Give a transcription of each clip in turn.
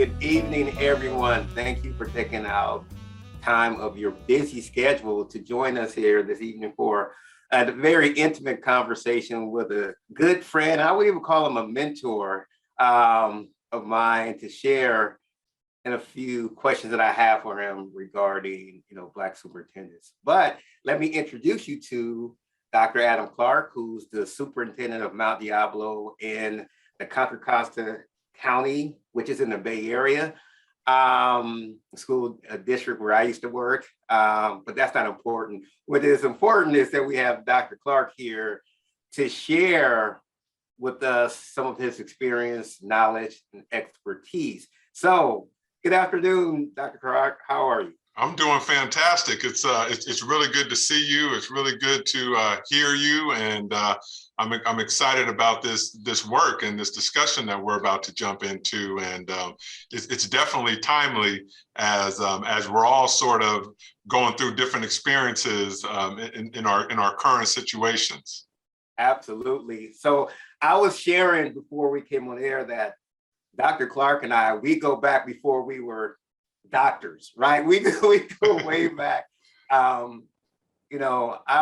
Good evening, everyone. Thank you for taking out time of your busy schedule to join us here this evening for a very intimate conversation with a good friend. I would even call him a mentor of mine to share in a few questions that I have for him regarding, Black superintendents. But let me introduce you to Dr. Adam Clark, who's the superintendent of Mount Diablo in the Contra Costa County, which is in the Bay Area, school district where I used to work. But that's not important. What is important is that we have Dr. Clark here to share with us some of his experience, knowledge, and expertise. So, good afternoon, Dr. Clark. How are you? I'm doing fantastic. It's really good to see you. It's really good to hear you, and I'm excited about this work and this discussion that we're about to jump into. And it's definitely timely as we're all sort of going through different experiences in our current situations. Absolutely. So I was sharing before we came on air that Dr. Clark and we go back before we were doctors, right? We go way back. I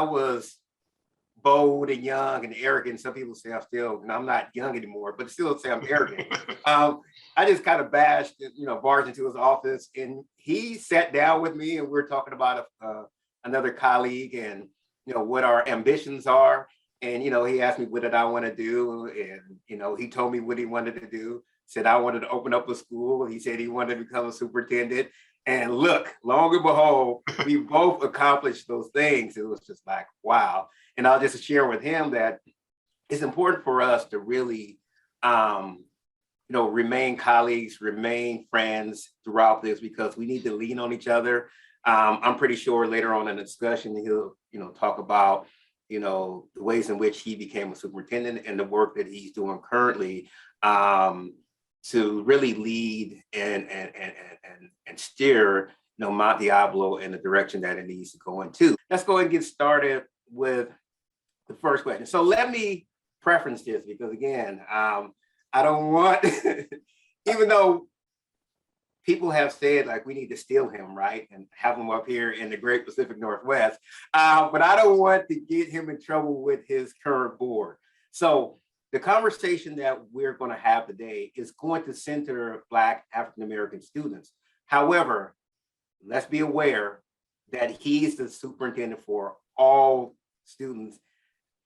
was bold and young and arrogant. Some people say I'm not young anymore, but still say I'm arrogant. I just kind of barged into his office, and he sat down with me, and we were talking about another colleague and, what our ambitions are. And, he asked me, what did I want to do? And, he told me what he wanted to do. Said I wanted to open up a school. He said he wanted to become a superintendent. And look, long and behold, we both accomplished those things. It was just like, wow. And I'll just share with him that it's important for us to really, remain colleagues, remain friends throughout this, because we need to lean on each other. I'm pretty sure later on in the discussion, he'll, talk about, the ways in which he became a superintendent and the work that he's doing currently. To really lead and steer Mount Diablo in the direction that it needs to go into. Let's go ahead and get started with the first question. So let me preference this, because again, I don't want, even though people have said like we need to steal him, right, and have him up here in the Great Pacific Northwest, but I don't want to get him in trouble with his current board. So the conversation that we're going to have today is going to center Black African-American students. However, let's be aware that he's the superintendent for all students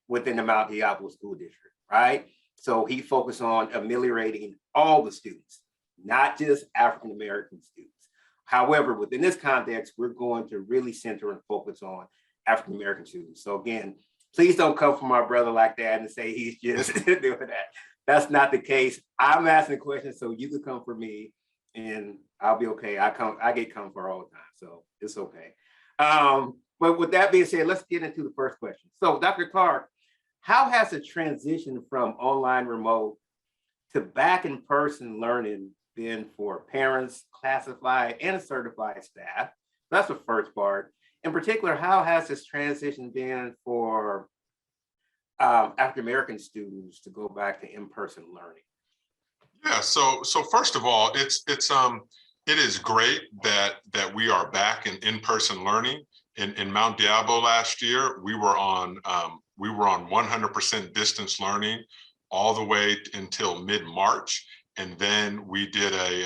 within the Mount Diablo School District, right? So he focused on ameliorating all the students, not just African-American students. However, within this context, we're going to really center and focus on African-American students. So again, please don't come from my brother like that and say he's just doing that. That's not the case. I'm asking questions so you can come for me, and I'll be okay. I get come for all the time, so it's okay. But with that being said, let's get into the first question. So, Dr. Clark, how has the transition from online remote to back in-person learning been for parents, classified, and certified staff? That's the first part. In particular, how has this transition been for African-American students to go back to in-person learning? Yeah, so first of all, it is great that we are back in-person learning. In Mount Diablo last year, we were on 100% distance learning all the way until mid-March. And then we did a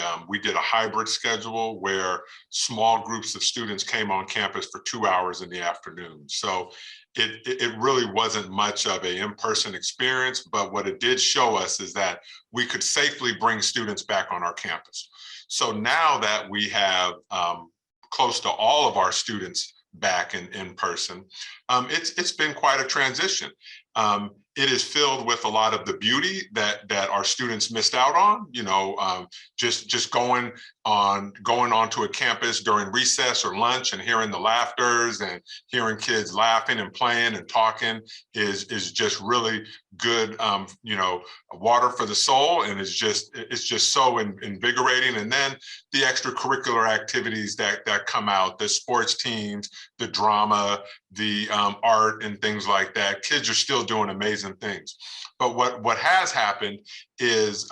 hybrid schedule where small groups of students came on campus for 2 hours in the afternoon. So it really wasn't much of an in-person experience, but what it did show us is that we could safely bring students back on our campus. So now that we have close to all of our students back in person, it's been quite a transition. It is filled with a lot of the beauty that our students missed out on, just going onto a campus during recess or lunch and hearing the laughters and hearing kids laughing and playing and talking is just really good, water for the soul, and it's just so invigorating. And then the extracurricular activities that come out, the sports teams, the drama, the art and things like that. Kids are still doing amazing things. But what has happened is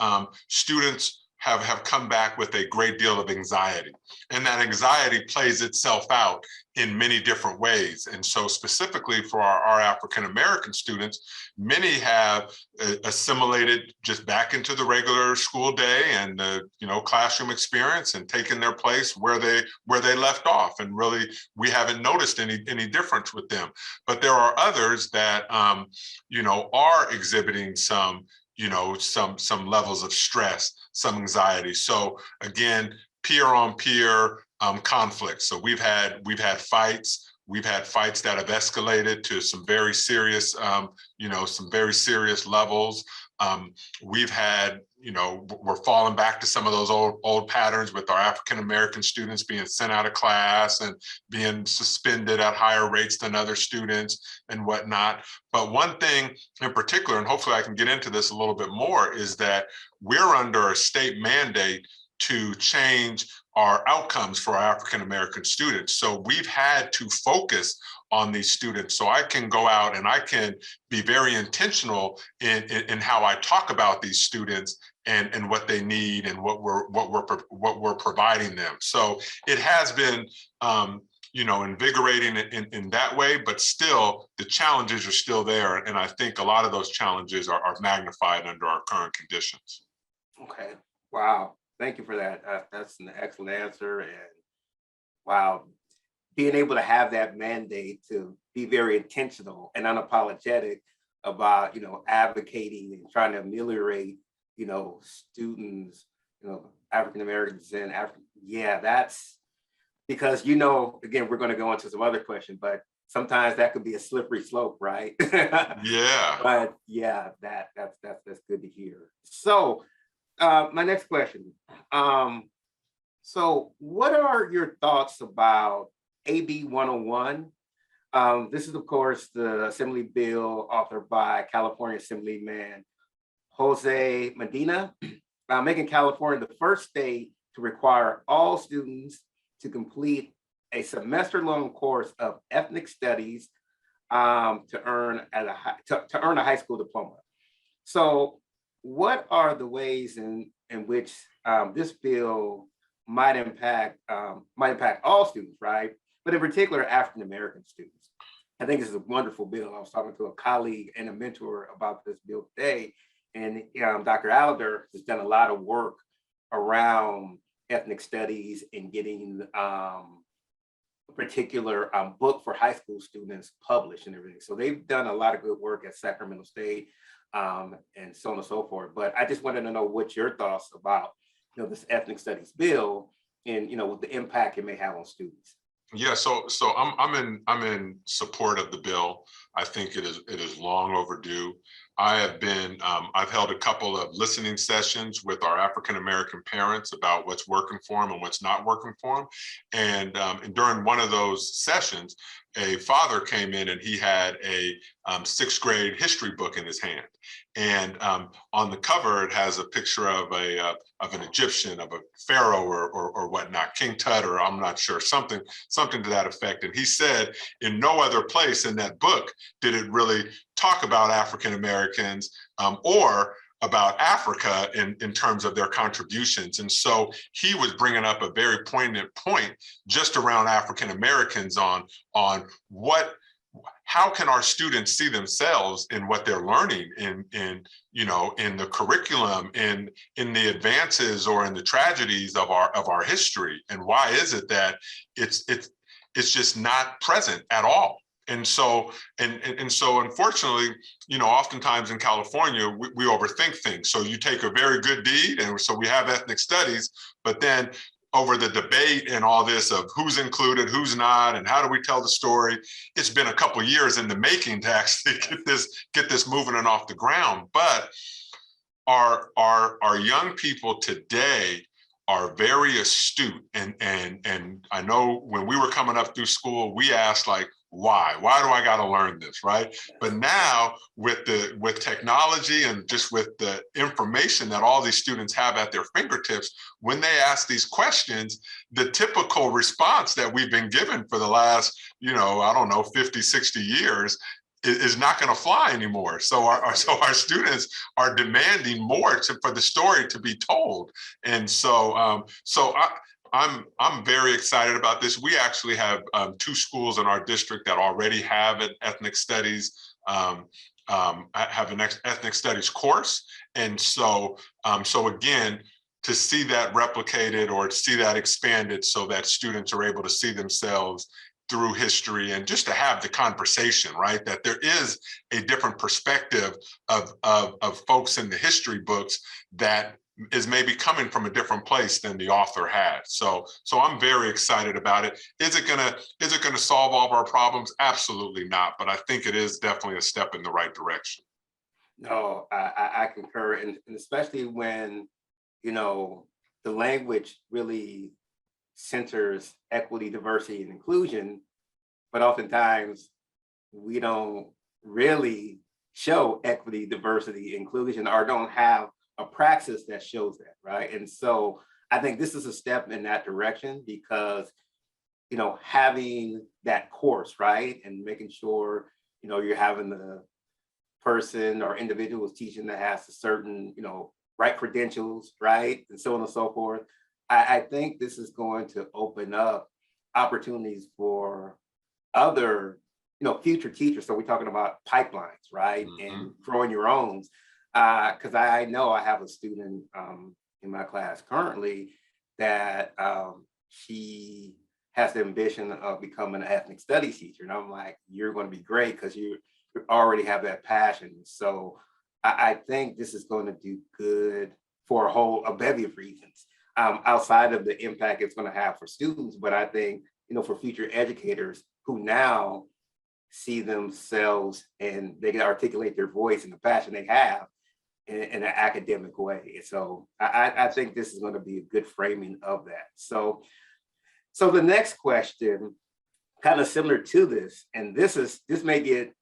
students have come back with a great deal of anxiety. And that anxiety plays itself out in many different ways. And so specifically for our African-American students, many have assimilated just back into the regular school day and the classroom experience and taken their place where they left off. And really, we haven't noticed any difference with them. But there are others that are exhibiting some levels of stress, some anxiety. So again, peer on peer conflict. So we've had fights. We've had fights that have escalated to some very serious, some very serious levels. We've had, we're falling back to some of those old patterns with our African-American students being sent out of class and being suspended at higher rates than other students and whatnot. But one thing in particular, and hopefully I can get into this a little bit more, is that we're under a state mandate to change our outcomes for our African-American students. So we've had to focus on these students. So I can go out and I can be very intentional in how I talk about these students and what they need and what we're providing them. So it has been invigorating in that way, but still the challenges are still there. And I think a lot of those challenges are magnified under our current conditions. Okay, wow. Thank you for that. That's an excellent answer. And wow, being able to have that mandate to be very intentional and unapologetic about, advocating and trying to ameliorate, students, African Americans and that's because, again, we're going to go into some other questions, but sometimes that could be a slippery slope, right? Yeah. But yeah, that's good to hear. So my next question. So what are your thoughts about AB 101? This is, of course, the Assembly bill authored by California Assemblyman Jose Medina, making California the first state to require all students to complete a semester-long course of ethnic studies to earn a high school diploma. So what are the ways in which this bill might impact all students, right? But in particular, African-American students. I think this is a wonderful bill. I was talking to a colleague and a mentor about this bill today, and Dr. Alder has done a lot of work around ethnic studies and getting a particular book for high school students published and everything. So they've done a lot of good work at Sacramento State and so on and so forth. But I just wanted to know what your thoughts about this ethnic studies bill and the impact it may have on students. Yeah, so I'm in support of the bill. I think it is long overdue. I've held a couple of listening sessions with our African-American parents about what's working for them and what's not working for them. And during one of those sessions, a father came in and he had a sixth grade history book in his hand. And on the cover, it has a picture of an Egyptian, of a pharaoh or whatnot, King Tut, or I'm not sure, something to that effect. And he said in no other place in that book did it really talk about African Americans or about Africa in terms of their contributions. And so he was bringing up a very poignant point just around African Americans on how can our students see themselves in what they're learning in the curriculum, in the advances or in the tragedies of our history, and why is it that it's just not present at all? And so unfortunately, oftentimes in California, we overthink things. So you take a very good deed, and so we have ethnic studies, but then over the debate and all this of who's included, who's not, and how do we tell the story, it's been a couple of years in the making to actually get this moving and off the ground. But our young people today are very astute, and I know when we were coming up through school, we asked like, why do I got to learn this, right? But now with technology and just with the information that all these students have at their fingertips, when they ask these questions, the typical response that we've been given for the last, 50, 60 years is not going to fly anymore. So our students are demanding more for the story to be told. And so I'm very excited about this. We actually have 2 schools in our district that already have an ethnic studies have an ethnic studies course. And so again, to see that replicated or to see that expanded so that students are able to see themselves through history and just to have the conversation, right? That there is a different perspective of folks in the history books that is maybe coming from a different place than the author had. So I'm very excited about it. Is it gonna solve all of our problems? Absolutely not. But I think it is definitely a step in the right direction. No, I concur, and especially when, you know, the language really centers equity, diversity, and inclusion, but oftentimes we don't really show equity, diversity, inclusion, or don't have a praxis that shows that, right? And so I think this is a step in that direction because, you know, having that course, right, and making sure, you know, you're having the person or individual who's teaching that has a certain, you know, right credentials, right, and so on and so forth. I think this is going to open up opportunities for other, you know, future teachers. So we're talking about pipelines, right, and growing your own. Because I know I have a student in my class currently that she has the ambition of becoming an ethnic studies teacher, and I'm like, you're going to be great because you already have that passion. So I think this is going to do good for a bevy of reasons. Outside of the impact it's going to have for students, but I think, you know, for future educators who now see themselves and they can articulate their voice and the passion they have in an academic way. So I think this is going to be a good framing of that. So the next question, kind of similar to this, and this may get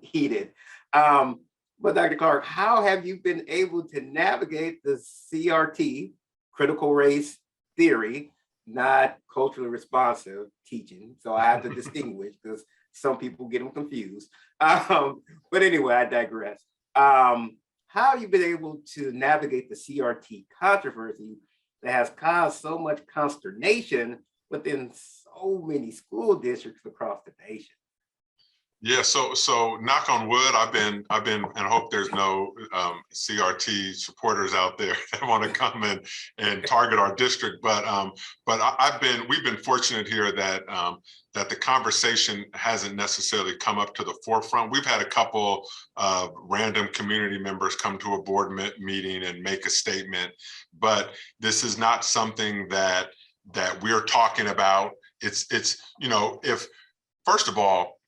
heated. But Dr. Clark, how have you been able to navigate the CRT, critical race theory, not culturally responsive teaching? So I have to distinguish because some people get them confused. But anyway, I digress. How have you been able to navigate the CRT controversy that has caused so much consternation within so many school districts across the nation? Yeah, so knock on wood, I've been, and I hope there's no CRT supporters out there that want to come and target our district. But we've been fortunate here that that the conversation hasn't necessarily come up to the forefront. We've had a couple of random community members come to a board meeting and make a statement, but this is not something that we're talking about. It's you know, if first of all,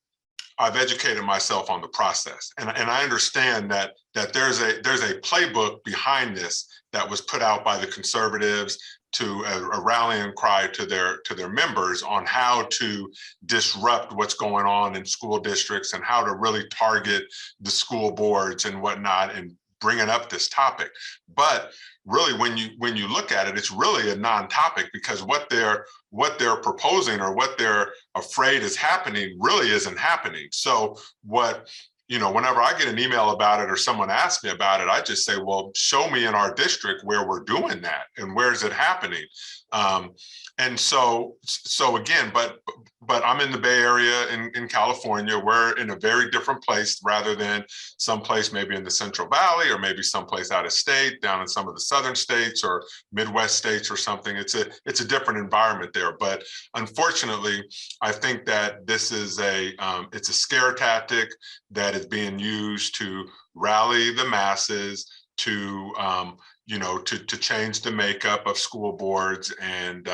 I've educated myself on the process, and I understand that there's a playbook behind this that was put out by the conservatives to a rallying cry to their members on how to disrupt what's going on in school districts and how to really target the school boards and whatnot and bringing up this topic. But really, when you look at it, it's really a non-topic because what they're proposing or what they're afraid is happening really isn't happening. So what, you know, whenever I get an email about it or someone asks me about it, I just say, well, show me in our district where we're doing that and where is it happening. And so again, but I'm in the Bay Area in California. We're in a very different place rather than someplace maybe in the Central Valley or maybe someplace out of state, down in some of the southern states or Midwest states or something. It's a different environment there. But unfortunately, I think that this is it's a scare tactic that is being used to rally the masses to you know, to change the makeup of school boards, and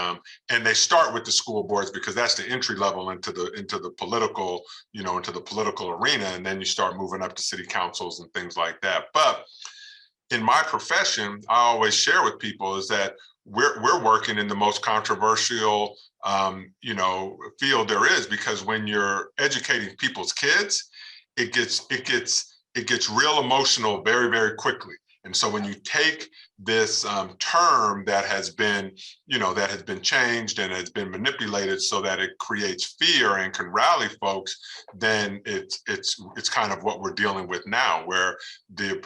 they start with the school boards because that's the entry level into the political, you know, into the political arena, and then you start moving up to city councils and things like that. But in my profession, I always share with people is that we're working in the most controversial you know, field there is, because when you're educating people's kids, it gets real emotional very, very quickly. And so when you take this term that has been, that has been changed and has been manipulated so that it creates fear and can rally folks, then it's kind of what we're dealing with now, where the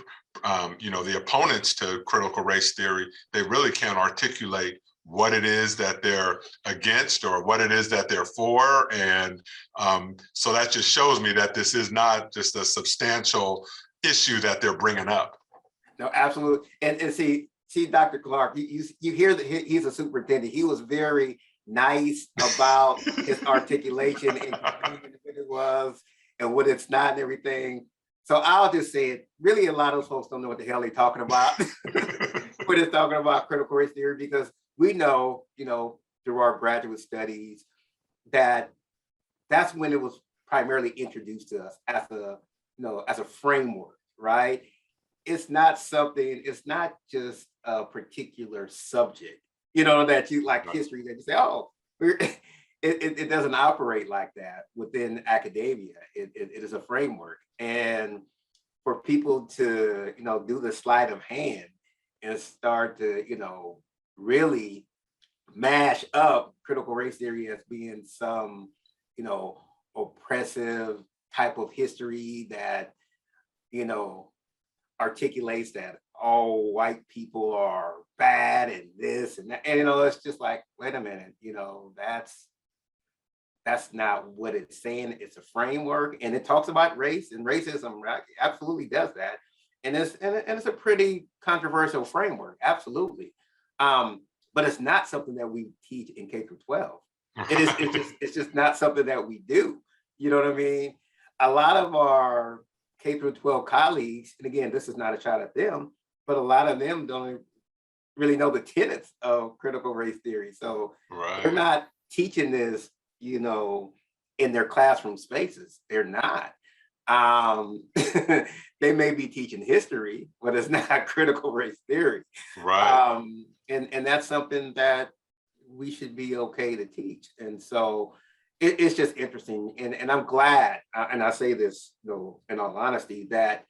opponents to critical race theory, they really can't articulate what it is that they're against or what it is that they're for. And so that just shows me that this is not just a substantial issue that they're bringing up. No, absolutely. And see, Dr. Clark, you hear that he's a superintendent. He was very nice about his articulation and what it was and what it's not and everything. So I'll just say it, really a lot of those folks don't know what the hell they're talking about when they're talking about critical race theory, because we know, through our graduate studies that that's when it was primarily introduced to us as a framework, right? It's not just a particular subject, that you like history that you say, oh, it doesn't operate like that within academia. It is a framework. And for people to, do the sleight of hand and start to, really mash up critical race theory as being some, oppressive type of history that, articulates that all white people are bad and this and that. And, it's just like, wait a minute, that's not what it's saying. It's a framework, and it talks about race and racism, right? Absolutely does that. And it's a pretty controversial framework, absolutely. But it's not something that we teach in K through 12. It's just not something that we do. You know what I mean? A lot of our K through 12 colleagues, and again, this is not a shot at them, but a lot of them don't really know the tenets of critical race theory. So they're not teaching this, in their classroom spaces. They're not. They may be teaching history, but it's not critical race theory. Right. And that's something that we should be okay to teach. And so it's just interesting. And I'm glad, and I say this, in all honesty, that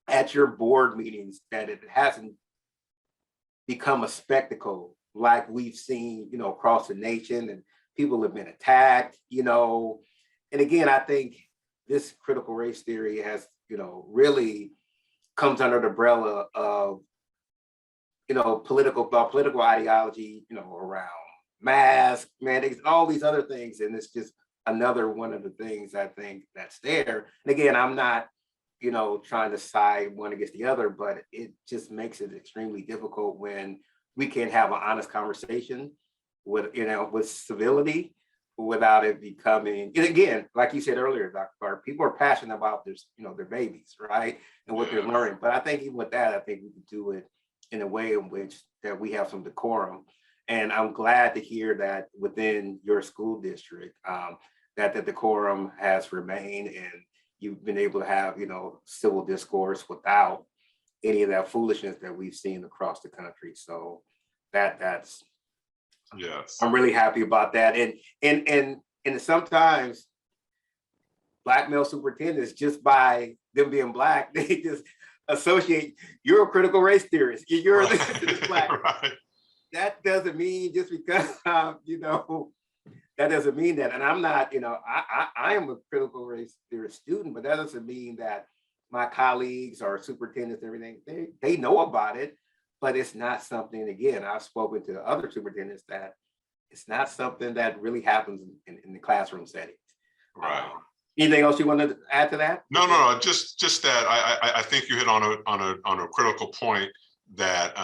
at your board meetings, that it hasn't become a spectacle like we've seen, across the nation, and people have been attacked, And again, I think this critical race theory has, really comes under the umbrella of, political thought, political ideology, around mask mandates, all these other things. And it's just another one of the things I think that's there. And again, I'm not, trying to side one against the other, but it just makes it extremely difficult when we can't have an honest conversation with civility without it becoming, and again, like you said earlier, Dr. Clark, people are passionate about their babies, right? And what they're learning. But I think even with that, I think we can do it in a way in which that we have some decorum. And I'm glad to hear that within your school district, that the decorum has remained and you've been able to have, civil discourse without any of that foolishness that we've seen across the country. So that's yes, I'm really happy about that. And sometimes Black male superintendents, just by them being Black, they just associate, you're a critical race theorist. You're right. Black. Right. That doesn't mean just because that doesn't mean that. And I'm not, I am a critical race theorist student, but that doesn't mean that my colleagues or superintendents and everything, they know about it, but it's not something, again, I've spoken to other superintendents that it's not something that really happens in the classroom settings. Right. Anything else you want to add to that? No. Just that I think you hit on a critical point that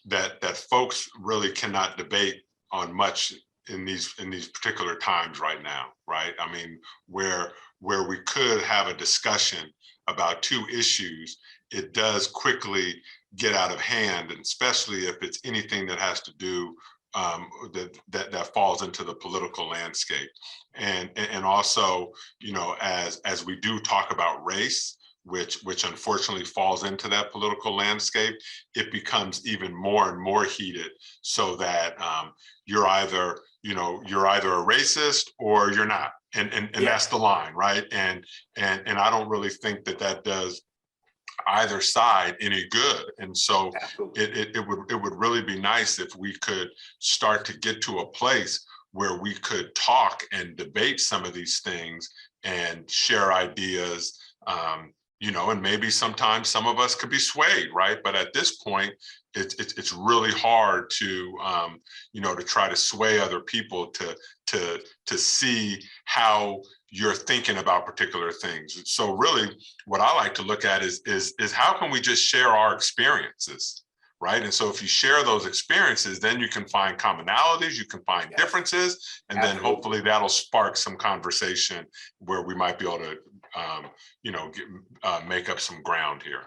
that folks really cannot debate on much in these particular times right now, right? I mean, where we could have a discussion about two issues, it does quickly get out of hand, and especially if it's anything that has to do that falls into the political landscape, and also, as we do talk about race, which unfortunately falls into that political landscape, it becomes even more and more heated, so that you're either a racist or you're not, and that's the line, right? And I don't really think that does either side any good. And so Absolutely. it would really be nice if we could start to get to a place where we could talk and debate some of these things and share ideas, and maybe sometimes some of us could be swayed, right? But at this point, it's really hard to to try to sway other people to see how you're thinking about particular things. So really, what I like to look at is how can we just share our experiences, right? And so if you share those experiences, then you can find commonalities, you can find differences, and then hopefully that'll spark some conversation where we might be able to, make up some ground here.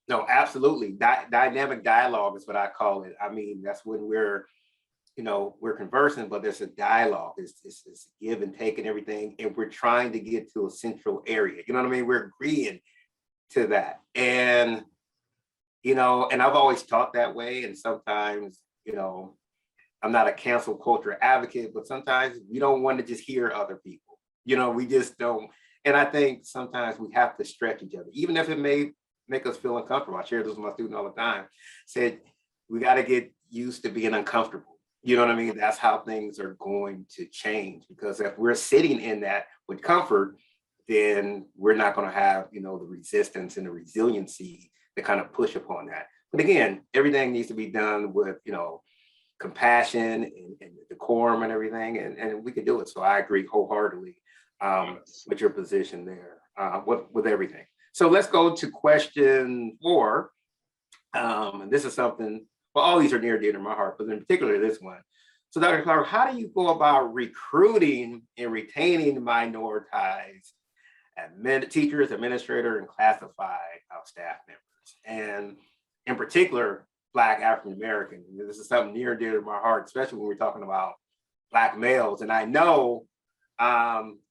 No, absolutely. Dynamic dialogue is what I call it. I mean, that's when we're conversing, but there's a dialogue. It's give and take and everything, and we're trying to get to a central area. You know what I mean? We're agreeing to that, and and I've always taught that way. And sometimes, I'm not a cancel culture advocate, but sometimes we don't want to just hear other people. We just don't. And I think sometimes we have to stretch each other, even if it may make us feel uncomfortable. I share this with my students all the time. Said we got to get used to being uncomfortable. You know what I mean? That's how things are going to change, because if we're sitting in that with comfort, then we're not going to have, the resistance and the resiliency to kind of push upon that. But again, everything needs to be done with, compassion and decorum and everything, and we can do it. So I agree wholeheartedly with your position there, with everything. So let's go to question 4. And this is something, well, all these are near and dear to my heart, but in particular this one. So Dr. Clark, how do you go about recruiting and retaining minoritized teachers, administrators, and classified staff members? And in particular, Black African-American. This is something near and dear to my heart, especially when we're talking about Black males. And I know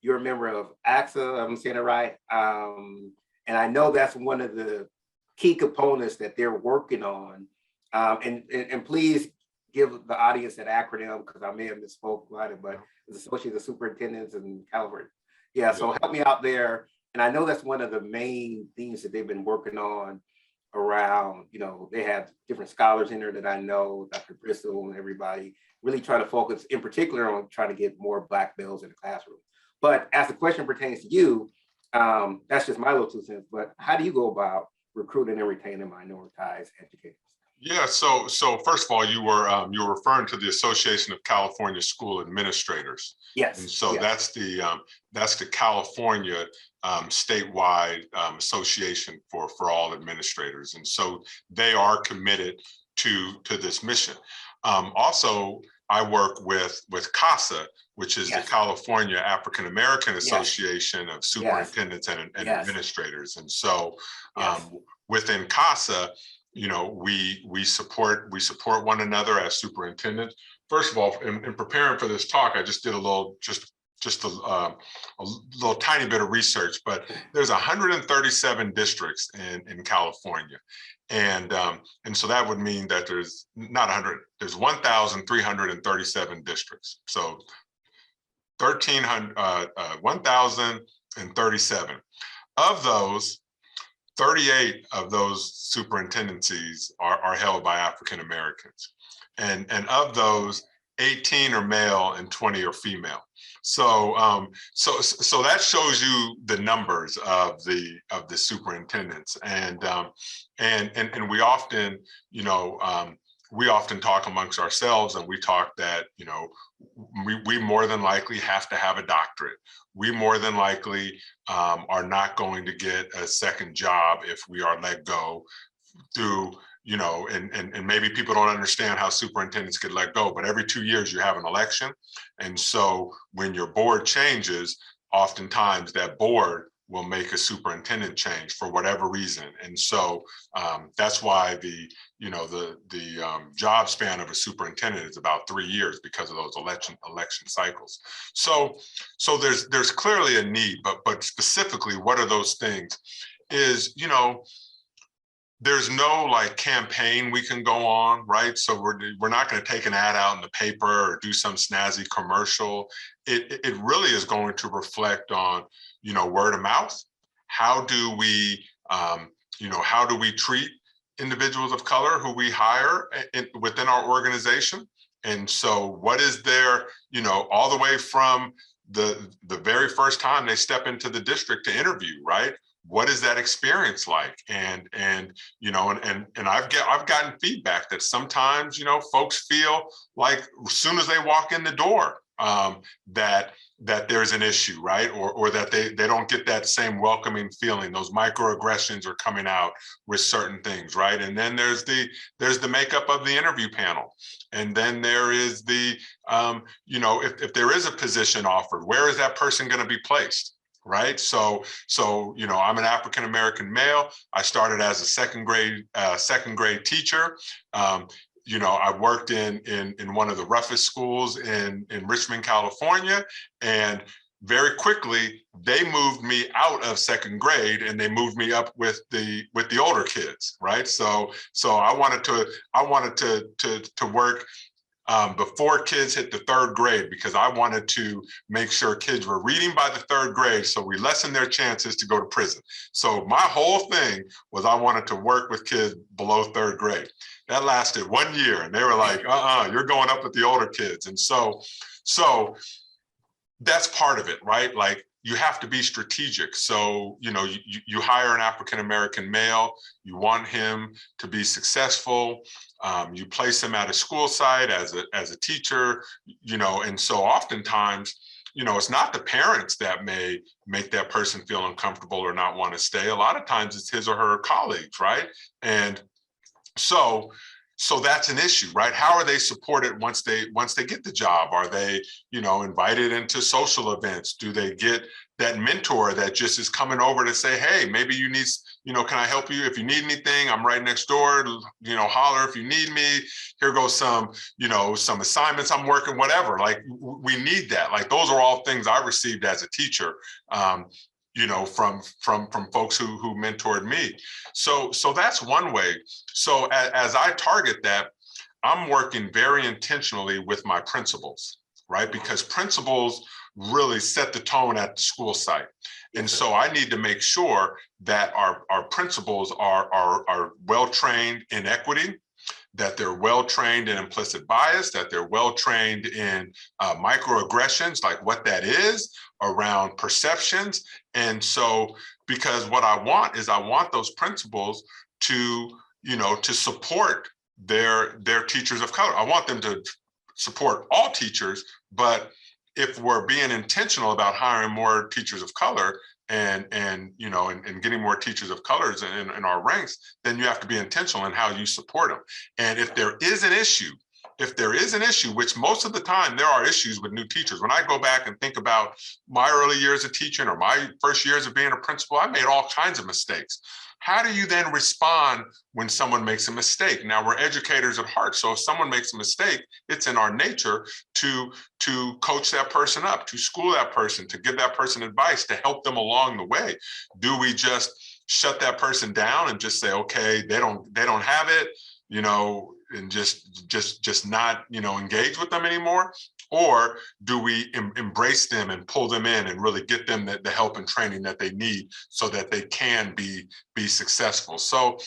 you're a member of AXA, I'm saying it right. And I know that's one of the key components that they're working on. And please give the audience that acronym, because I may have misspoke about it, but it's Associate of Superintendents in California. Yeah, so help me out there. And I know that's one of the main things that they've been working on around, they have different scholars in there that I know, Dr. Bristol and everybody, really trying to focus in particular on trying to get more Black males in the classroom. But as the question pertains to you, that's just my little 2 cents, but how do you go about recruiting and retaining minoritized educators? Yeah, so first of all, you were referring to the Association of California School Administrators. Yes. And so that's the California statewide association for all administrators. And so they are committed to this mission. Also, I work with CASA, which is the California African American Association of Superintendents and Administrators. And so within CASA, we support one another as superintendents. First of all, in preparing for this talk, I just did a little tiny bit of research, but there's 137 districts in California. And so that would mean that there's not 100, there's 1,337 districts. So 1,037. Of those, 38 of those superintendencies are held by African Americans. And of those, 18 are male and 20 are female. So that shows you the numbers of the superintendents, and we often talk amongst ourselves, and we talk that we more than likely have to have a doctorate. We more than likely are not going to get a second job if we are let go through, and maybe people don't understand how superintendents get let go, but every 2 years you have an election. And so when your board changes, oftentimes that board will make a superintendent change for whatever reason. And so that's why the job span of a superintendent is about 3 years, because of those election cycles. So there's clearly a need, but specifically, what are those things? Is, there's no campaign we can go on, right? So we're not going to take an ad out in the paper or do some snazzy commercial. It really is going to reflect on, word of mouth. How do we, how do we treat individuals of color who we hire within our organization? And so what is their, all the way from the very first time they step into the district to interview, right? What is that experience like? And I've gotten feedback that sometimes, folks feel like as soon as they walk in the door, that there's an issue, right? Or that they don't get that same welcoming feeling. Those microaggressions are coming out with certain things, right? And then there's the makeup of the interview panel. And then there is the, if there is a position offered, where is that person going to be placed? Right. So, I'm an African-American male. I started as a second grade teacher. I worked in one of the roughest schools in Richmond, California, and very quickly they moved me out of second grade and they moved me up with the older kids, right? So I wanted to work before kids hit the third grade, because I wanted to make sure kids were reading by the third grade, so we lessen their chances to go to prison. So my whole thing was I wanted to work with kids below third grade. That lasted 1 year, and they were like, you're going up with the older kids. And so that's part of it, right? Like, you have to be strategic. So, you hire an African-American male, you want him to be successful. You place him at a school site as a teacher, and so oftentimes, it's not the parents that may make that person feel uncomfortable or not want to stay. A lot of times it's his or her colleagues, right? And so that's an issue, right? How are they supported once they get the job? Are they, invited into social events? Do they get that mentor that just is coming over to say, hey, maybe you need, can I help you? If you need anything, I'm right next door, holler if you need me. Here goes some assignments I'm working, whatever. Like, we need that. Like, those are all things I received as a teacher, from folks who mentored me. So that's one way. So as I target that, I'm working very intentionally with my principals, right? Because principals really set the tone at the school site. And so I need to make sure that our principals are well-trained in equity, that they're well-trained in implicit bias, that they're well-trained in microaggressions, like what that is, around perceptions. And so, because what I want those principals to support their teachers of color. I want them to support all teachers, but if we're being intentional about hiring more teachers of color and getting more teachers of colors in our ranks, then you have to be intentional in how you support them. And if there is an issue, which most of the time there are issues with new teachers. When I go back and think about my early years of teaching or my first years of being a principal, I made all kinds of mistakes. How do you then respond when someone makes a mistake? Now, we're educators at heart. So if someone makes a mistake, it's in our nature to coach that person up, to school that person, to give that person advice, to help them along the way. Do we just shut that person down and just say, okay, they don't have it, and just not, engage with them anymore? Or do we embrace them and pull them in and really get them the help and training that they need so that they can be successful? So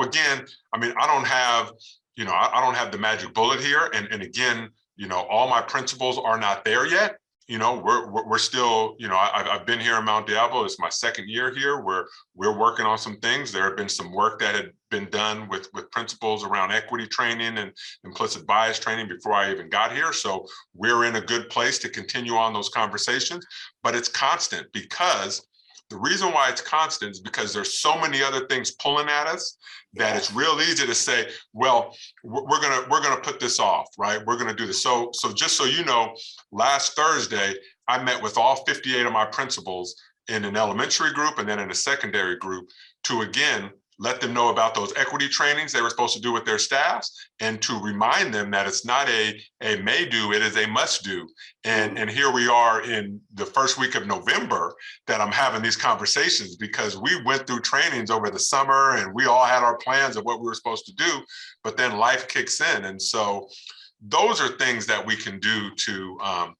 again, I don't have the magic bullet here. And again, all my principals are not there yet. We're still, I've been here in Mount Diablo. It's my second year here. We're working on some things. There have been some work that had been done with principals around equity training and implicit bias training before I even got here. So we're in a good place to continue on those conversations, but it's constant, because the reason why it's constant is because there's so many other things pulling at us that it's real easy to say, well, we're gonna put this off, right? We're gonna do this. So just so you know, last Thursday, I met with all 58 of my principals in an elementary group and then in a secondary group to, again, let them know about those equity trainings they were supposed to do with their staffs, and to remind them that it's not a may do, it is a must do. And here we are in the first week of November that I'm having these conversations, because we went through trainings over the summer and we all had our plans of what we were supposed to do, but then life kicks in. And so those are things that we can do to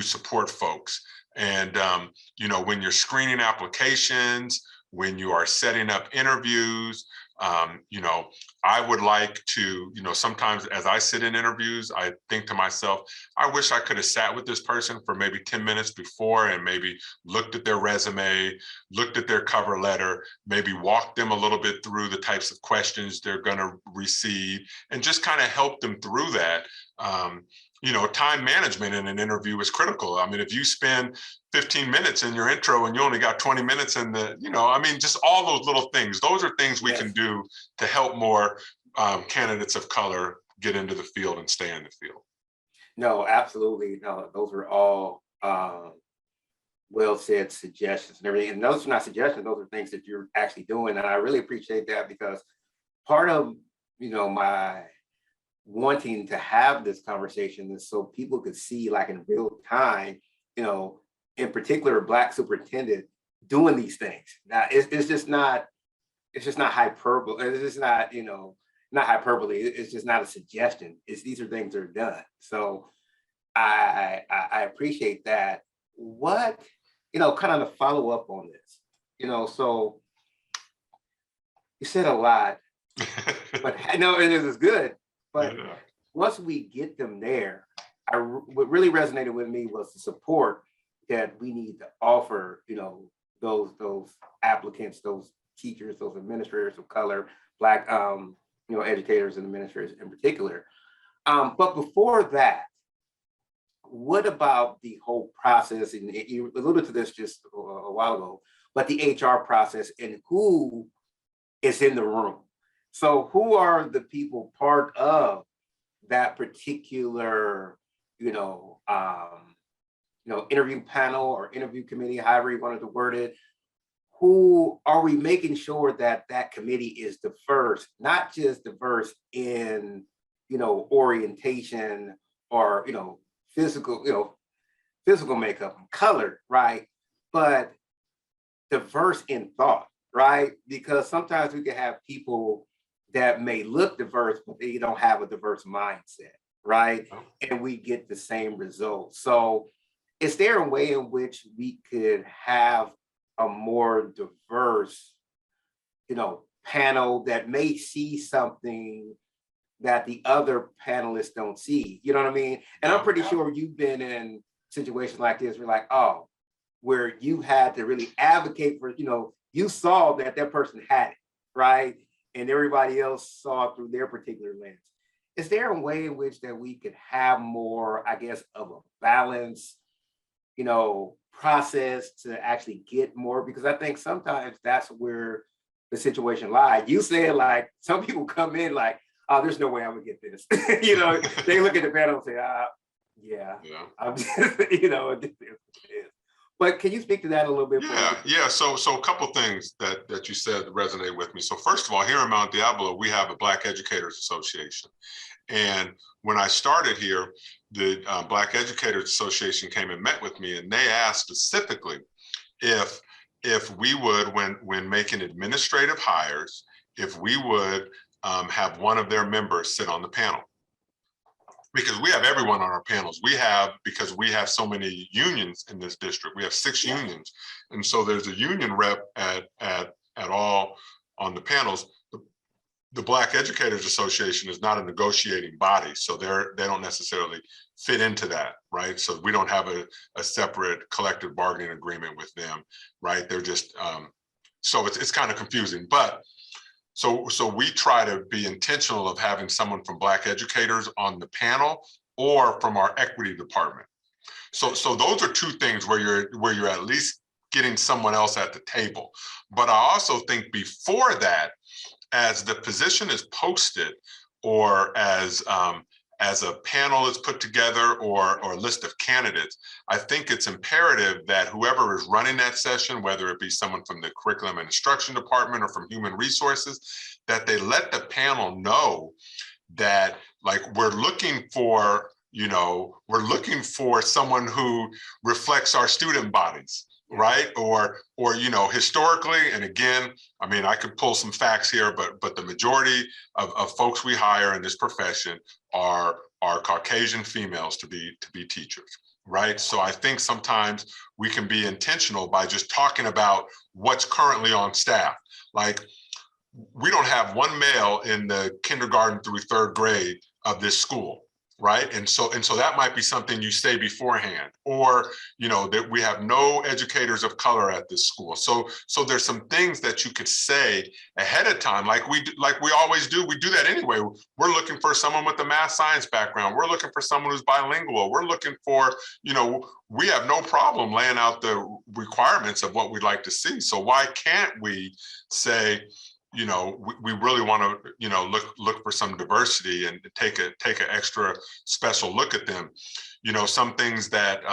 support folks. And when you're screening applications, when you are setting up interviews. You know, I would like to, you know, sometimes as I sit in interviews, I think to myself, I wish I could have sat with this person for maybe 10 minutes before and maybe looked at their resume, looked at their cover letter, maybe walked them a little bit through the types of questions they're going to receive, and just kind of help them through that. You know, time management in an interview is critical. I mean, if you spend 15 minutes in your intro and you only got 20 minutes in the, you know, I mean, just all those little things, those are things we can do to help more candidates of color get into the field and stay in the field. No, absolutely. No, those are all well said suggestions and everything. And those are not suggestions, those are things that you're actually doing. And I really appreciate that, because part of, you know, my wanting to have this conversation is so people could see, like, in real time, you know, in particular, Black superintendent doing these things. Now, it's just not hyperbole. It's just not, you know, not hyperbole. It's just not a suggestion. These are things that are done. So I appreciate that. What, you know, kind of to follow up on this, you know, so you said a lot, but I know it is good. But once we get them there, what really resonated with me was the support that we need to offer, you know, those applicants, those teachers, those administrators of color, Black, you know, educators and administrators in particular. But before that, what about the whole process? And you alluded to this just a while ago, but the HR process and who is in the room. So who are the people part of that particular, interview panel or interview committee, however you wanted to word it? Who are we making sure that that committee is diverse, not just diverse in, orientation or, physical makeup and color, right? But diverse in thought, right? Because sometimes we can have people that may look diverse, but they don't have a diverse mindset, right? And we get the same results. So is there a way in which we could have a more diverse, panel that may see something that the other panelists don't see? You know what I mean? And I'm pretty sure you've been in situations like this where where you had to really advocate for, you saw that that person had it, right? And everybody else saw it through their particular lens. Is there a way in which that we could have more, I guess, of a balance, process to actually get more? Because I think sometimes that's where the situation lies. You said some people come in oh, there's no way I'm gonna get this. They look at the panel and say, yeah. I'm just, But can you speak to that a little bit? Yeah. So a couple things that you said resonate with me. So first of all, here in Mount Diablo, we have a Black Educators Association. And when I started here, the Black Educators Association came and met with me, and they asked specifically if we would, when making administrative hires, if we would have one of their members sit on the panel. Because we have everyone on our panels. Because we have so many unions in this district. We have 6 unions. And so there's a union rep at all on the panels. The Black Educators Association is not a negotiating body. So they don't necessarily fit into that, right? So we don't have a separate collective bargaining agreement with them, right? They're just, so it's kind of confusing. But so we try to be intentional of having someone from Black educators on the panel or from our equity department. So those are 2 things where you're at least getting someone else at the table. But I also think before that, as the position is posted or as a panel is put together or a list of candidates, I think it's imperative that whoever is running that session, whether it be someone from the curriculum and instruction department or from human resources, that they let the panel know that we're looking for someone who reflects our student bodies, right? Or historically, and again, I mean, I could pull some facts here, but the majority of folks we hire in this profession are Caucasian females to be teachers. right? So I think sometimes we can be intentional by just talking about what's currently on staff. Like, we don't have one male in the kindergarten through third grade of this school, right? And so that might be something you say beforehand, or that we have no educators of color at this school. So there's some things that you could say ahead of time, like we always do. We do that anyway. We're looking for someone with a math science background. We're looking for someone who's bilingual. We're looking for, we have no problem laying out the requirements of what we'd like to see. So why can't we say, we really want to, look for some diversity and take an extra special look at them. Some things that,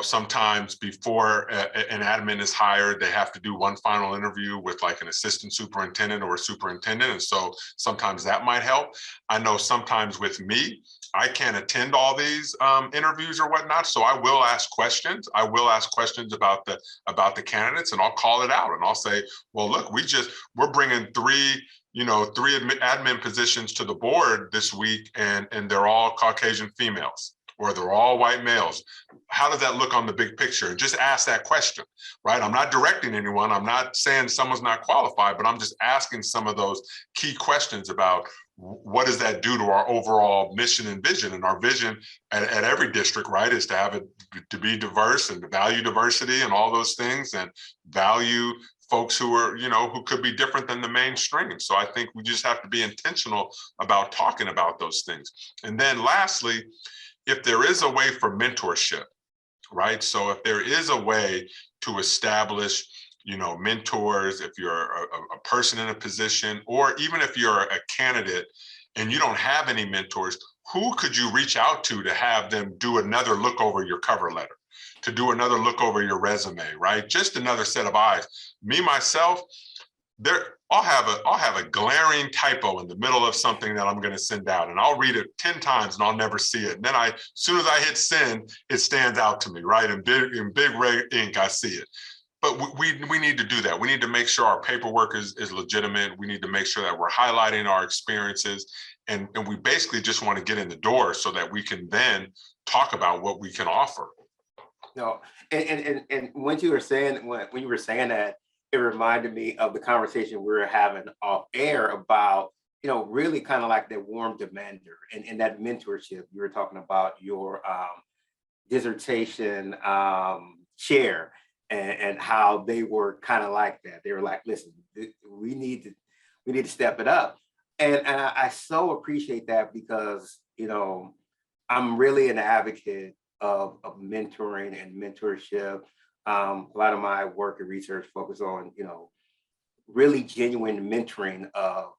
sometimes before an admin is hired, they have to do one final interview with like an assistant superintendent or a superintendent. And so sometimes that might help. I know sometimes with me, I can't attend all these interviews or whatnot. So I will ask questions. I will ask questions about the candidates, and I'll call it out and I'll say, well, look, we're bringing three admin positions to the board this week, and they're all Caucasian females, or they're all white males. How does that look on the big picture? And just ask that question, right? I'm not directing anyone. I'm not saying someone's not qualified, but I'm just asking some of those key questions about what does that do to our overall mission and vision. And our vision at every district, right, is to have it to be diverse and to value diversity and all those things, and value folks who are, who could be different than the mainstream. So I think we just have to be intentional about talking about those things. And then lastly, if there is a way for mentorship, right? So if there is a way to establish, mentors, if you're a person in a position, or even if you're a candidate and you don't have any mentors, who could you reach out to have them do another look over your cover letter, to do another look over your resume, right? Just another set of eyes. Me, myself, I'll have a glaring typo in the middle of something that I'm going to send out, and I'll read it 10 times and I'll never see it. And then as soon as I hit send, it stands out to me, right? In big red ink, I see it. But we need to do that. We need to make sure our paperwork is legitimate. We need to make sure that we're highlighting our experiences, and we basically just want to get in the door so that we can then talk about what we can offer. No, and when you were saying that, it reminded me of the conversation we were having off air about, really kind of like that warm demander and that mentorship. You were talking about your dissertation chair, and how they were kind of like that. They were like, listen, we need to step it up. And I so appreciate that, because, I'm really an advocate of mentoring and mentorship. A lot of my work and research focus on, really genuine mentoring of,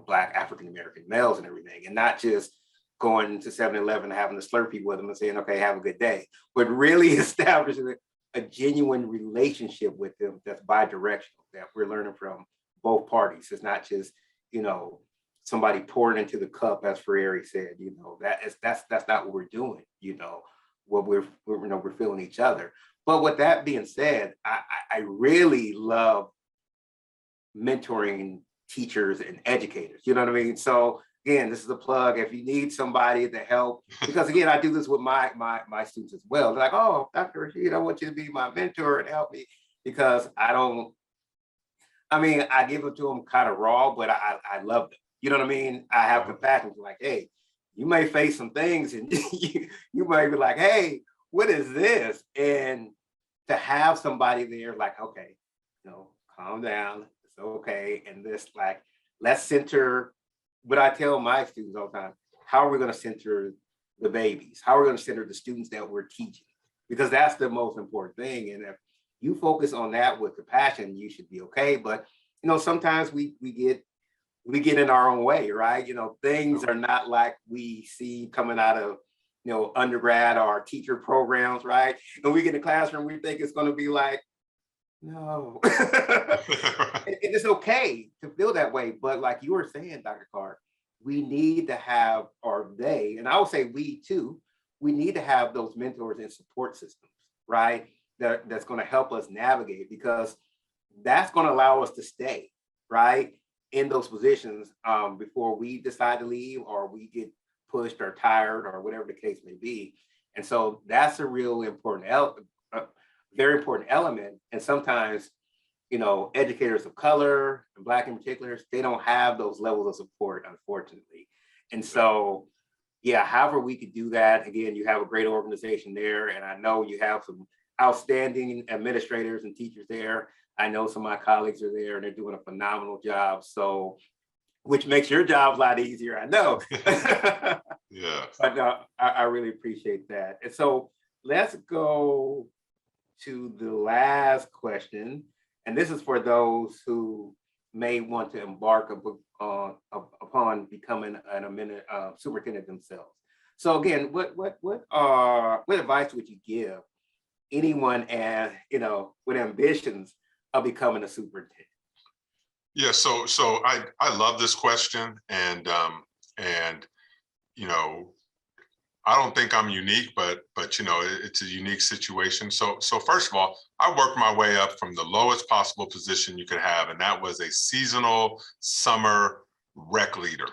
Black African-American males and everything, and not just going to 7-Eleven and having a Slurpee with them and saying, okay, have a good day, but really establishing a genuine relationship with them that's bi-directional, that we're learning from both parties. It's not just, somebody pouring into the cup, as Freire said, that's not what we're doing, what we're feeling each other. But with that being said, I really love mentoring teachers and educators, you know what I mean? So again, this is a plug. If you need somebody to help, because again, I do this with my students as well. They're like, oh, Dr. Rashid, I want you to be my mentor and help me, because I give it to them kind of raw, but I love them. You know what I mean? I have compassion. Like, hey, you may face some things and you might be like, hey, what is this? And to have somebody there like, okay, calm down, it's okay. And this, like, let's center what I tell my students all the time. How are we going to center the babies? How are we going to center the students that we're teaching? Because that's the most important thing. And if you focus on that with compassion, you should be okay. But, sometimes we get in our own way, right? Things are not like we see coming out of, undergrad or teacher programs, right? And we get in the classroom, we think it's going to be like, no. It's okay to feel that way. But like you were saying, Dr. Clark, we need to have, or they, and I would say we too, we need to have those mentors and support systems, right? That's going to help us navigate, because that's going to allow us to stay, right, in those positions before we decide to leave, or we get pushed or tired or whatever the case may be. And so that's a real important, very important element. And sometimes, educators of color, and Black in particular, they don't have those levels of support, unfortunately. And so, yeah, however we could do that, again, you have a great organization there. And I know you have some outstanding administrators and teachers there. I know some of my colleagues are there and they're doing a phenomenal job. So, which makes your job a lot easier, I know. Yeah. But I really appreciate that. And so let's go to the last question. And this is for those who may want to embark upon becoming an superintendent themselves. So again, what advice would you give anyone with ambitions of becoming a superintendent? Yeah, so I love this question, and I don't think I'm unique, but it's a unique situation. So first of all, I worked my way up from the lowest possible position you could have, and that was a seasonal summer rec leader.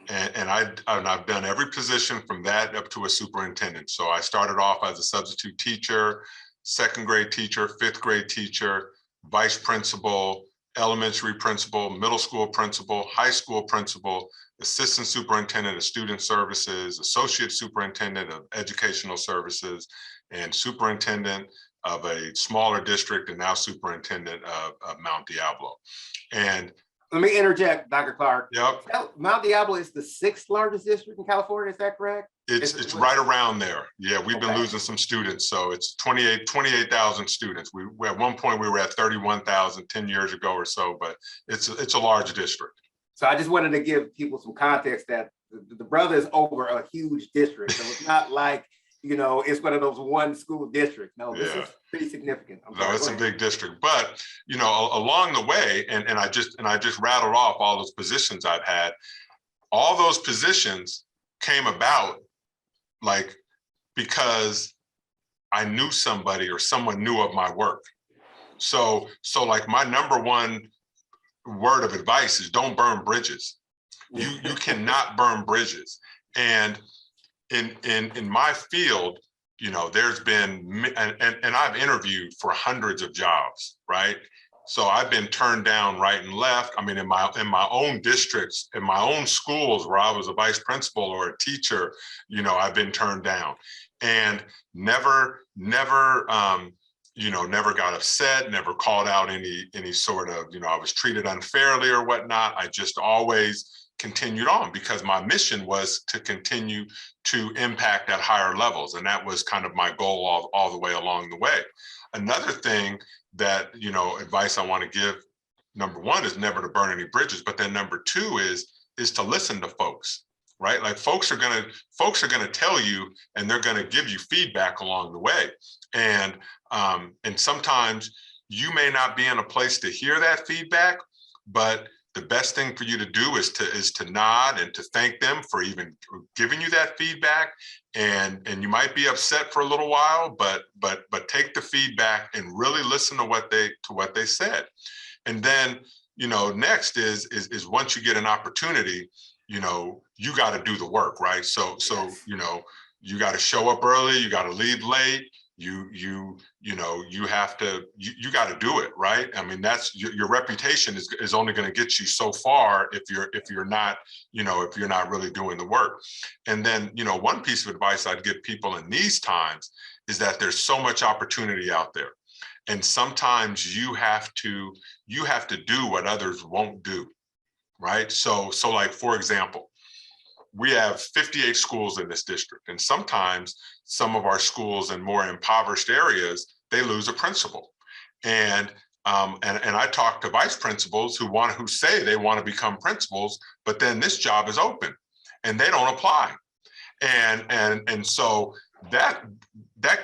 And I've done every position from that up to a superintendent. So I started off as a substitute teacher, second grade teacher, fifth grade teacher, vice principal, elementary principal, middle school principal, high school principal, assistant superintendent of student services, associate superintendent of educational services, and superintendent of a smaller district, and now superintendent of Mount Diablo. And let me interject, Dr. Clark. Yep. Mount Diablo is the 6th largest district in California, is that correct? It's right around there. Yeah, we've been losing some students. So it's 28,000 students. We at one point we were at 31,000 10 years ago or so, but it's a large district. So I just wanted to give people some context that the brother is over a huge district. So it's not like, it's one of those one school districts. No, this is pretty significant. No, it's a big district. But, along the way, and I just rattled off all those positions I've had. All those positions came about because I knew somebody or someone knew of my work. So like my number one word of advice is don't burn bridges. You cannot burn bridges. And in my field, there's been, and I've interviewed for hundreds of jobs, right? So I've been turned down right and left. I mean, in my own districts, in my own schools where I was a vice principal or a teacher, I've been turned down, and never got upset, never called out any sort of, I was treated unfairly or whatnot. I just always continued on because my mission was to continue to impact at higher levels. And that was kind of my goal all the way along the way. Another thing that, advice I want to give, number one is never to burn any bridges, but then number two is to listen to folks, right? Like folks are gonna tell you, and they're gonna give you feedback along the way. And sometimes you may not be in a place to hear that feedback, but the best thing for you to do is to nod and to thank them for even giving you that feedback. And you might be upset for a little while, but take the feedback and really listen to what they said. And then, next is once you get an opportunity, you got to do the work, right? So you got to show up early, you got to leave late. You got to do it, right? I mean, that's your reputation is only going to get you so far if you're not really doing the work. And then, one piece of advice I'd give people in these times is that there's so much opportunity out there. And sometimes you have to do what others won't do, right? So like, for example, we have 58 schools in this district, and sometimes some of our schools in more impoverished areas, they lose a principal. And I talk to vice principals who say they want to become principals, but then this job is open and they don't apply. And so that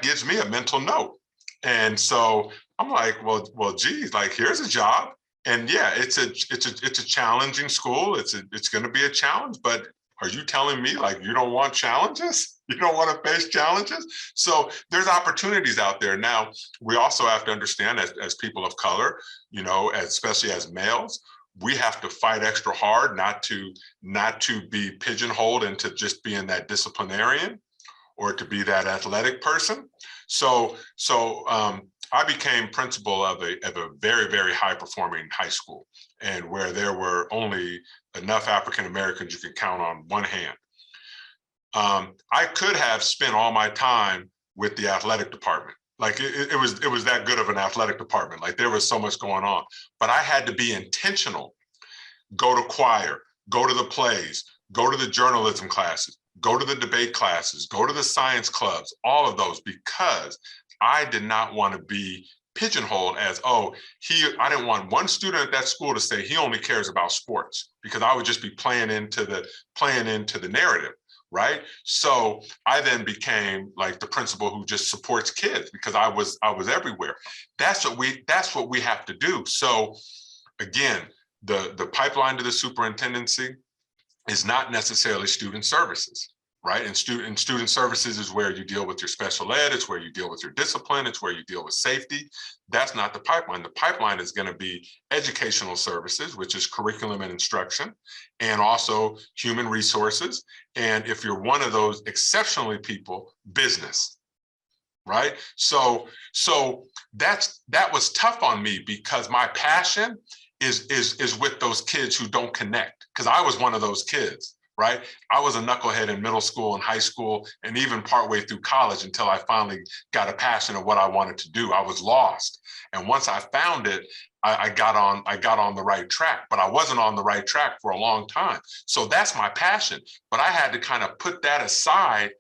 gives me a mental note. And so I'm like, well, geez, like here's a job. And yeah, it's a challenging school. It's going to be a challenge, but are you telling me like you don't want challenges? You don't want to face challenges? So there's opportunities out there. Now, we also have to understand as people of color, especially as males, we have to fight extra hard not to be pigeonholed into just being that disciplinarian or to be that athletic person. So I became principal of a very, very high performing high school, and where there were only enough African Americans you could count on one hand. I could have spent all my time with the athletic department. Like it was that good of an athletic department. Like there was so much going on, but I had to be intentional. Go to choir, go to the plays, go to the journalism classes, go to the debate classes, go to the science clubs, all of those, because I did not want to be pigeonholed as, oh, I didn't want one student at that school to say he only cares about sports, because I would just be playing into the narrative. Right. So I then became like the principal who just supports kids, because I was everywhere. That's what we have to do. So again, the pipeline to the superintendency is not necessarily student services, right? And student services is where you deal with your special ed, it's where you deal with your discipline, it's where you deal with safety. That's not the pipeline. The pipeline is going to be educational services, which is curriculum and instruction, and also human resources. And if you're one of those exceptionally people, business, right? So that was tough on me, because my passion is with those kids who don't connect, because I was one of those kids, right? I was a knucklehead in middle school and high school, and even partway through college, until I finally got a passion of what I wanted to do. I was lost. And once I found it, I got on the right track, but I wasn't on the right track for a long time. So that's my passion. But I had to kind of put that aside,